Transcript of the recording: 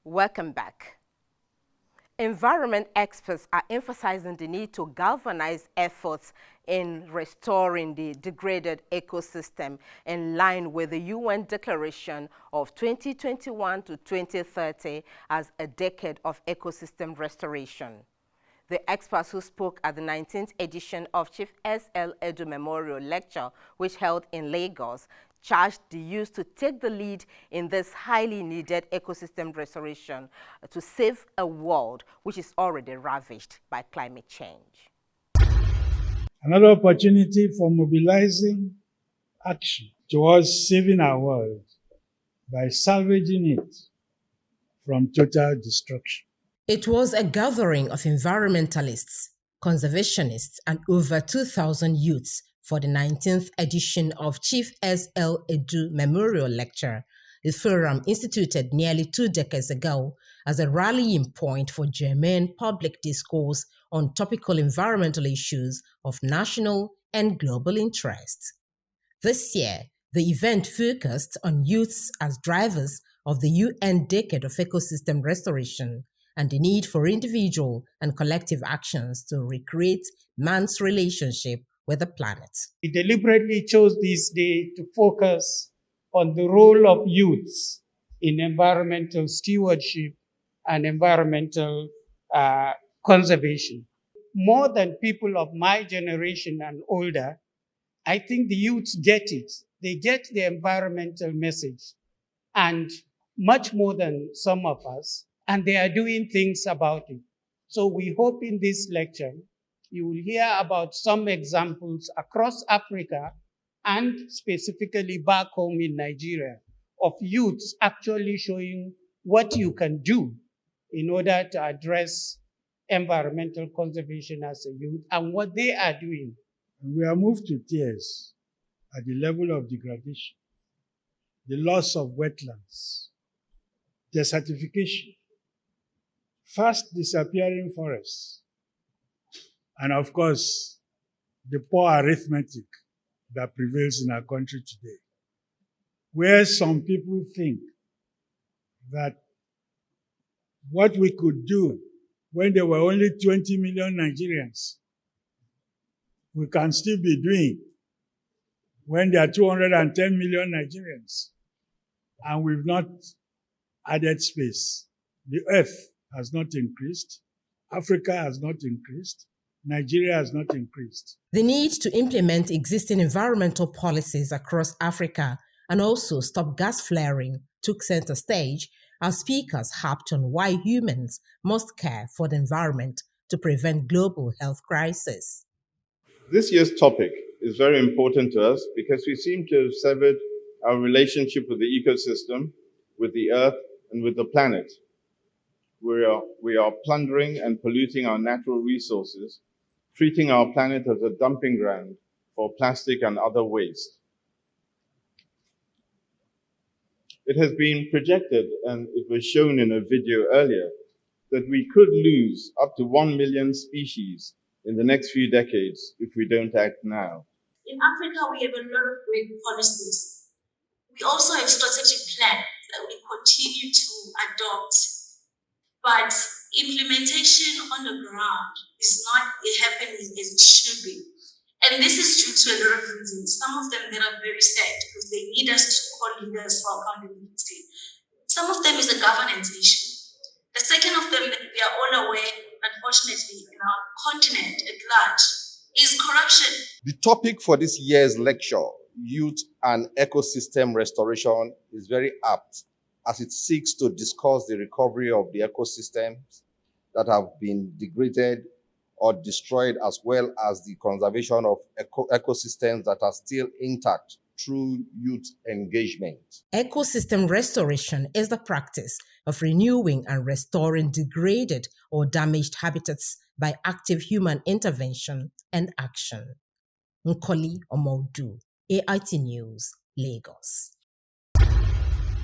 Welcome back. Environment experts are emphasizing the need to galvanize efforts in restoring the degraded ecosystem in line with the UN Declaration of 2021 to 2030 as a decade of ecosystem restoration. The experts who spoke at the 19th edition of Chief S.L. Edu Memorial Lecture, which held in Lagos, charged the youth to take the lead in this highly needed ecosystem restoration to save a world which is already ravaged by climate change. Another opportunity for mobilizing action towards saving our world by salvaging it from total destruction. It was a gathering of environmentalists, conservationists, and over 2,000 youths for the 19th edition of Chief S.L. Edu Memorial Lecture. The forum, instituted nearly 2 decades ago as a rallying point for germane public discourse on topical environmental issues of national and global interest. This year, the event focused on youths as drivers of the UN Decade of Ecosystem Restoration and the need for individual and collective actions to recreate man's relationship with the planet. We deliberately chose this day to focus on the role of youths in environmental stewardship and environmental conservation. More than people of my generation and older, I think the youths get it. They get the environmental message, and much more than some of us, and they are doing things about it. So we hope in this lecture, you will hear about some examples across Africa and specifically back home in Nigeria of youths actually showing what you can do in order to address environmental conservation as a youth and what they are doing. We are moved to tears at the level of degradation, the loss of wetlands, desertification, fast disappearing forests, and of course, the poor arithmetic that prevails in our country today, where some people think that what we could do when there were only 20 million Nigerians, we can still be doing when there are 210 million Nigerians, and we've not added space. The earth has not increased, Africa has not increased, Nigeria has not increased. The need to implement existing environmental policies across Africa and also stop gas flaring took center stage as speakers harped on why humans must care for the environment to prevent global health crisis. This year's topic is very important to us because we seem to have severed our relationship with the ecosystem, with the earth, and with the planet. We are plundering and polluting our natural resources, treating our planet as a dumping ground for plastic and other waste. It has been projected, and it was shown in a video earlier, that we could lose up to 1 million species in the next few decades if we don't act now. In Africa, we have a lot of great policies. We also have strategic plans that we continue to adopt, but implementation on the ground is not happening as it should be. And this is due to a lot of reasons. Some of them that are very sad because they need us to call leaders for accountability. Some of them is a governance issue. The second of them that we are all aware, unfortunately, in our continent at large, is corruption. The topic for this year's lecture, Youth and Ecosystem Restoration, is very apt as it seeks to discuss the recovery of the ecosystems that have been degraded or destroyed, as well as the conservation of ecosystems that are still intact through youth engagement. Ecosystem restoration is the practice of renewing and restoring degraded or damaged habitats by active human intervention and action. Nkoli Omodu, AIT News, Lagos.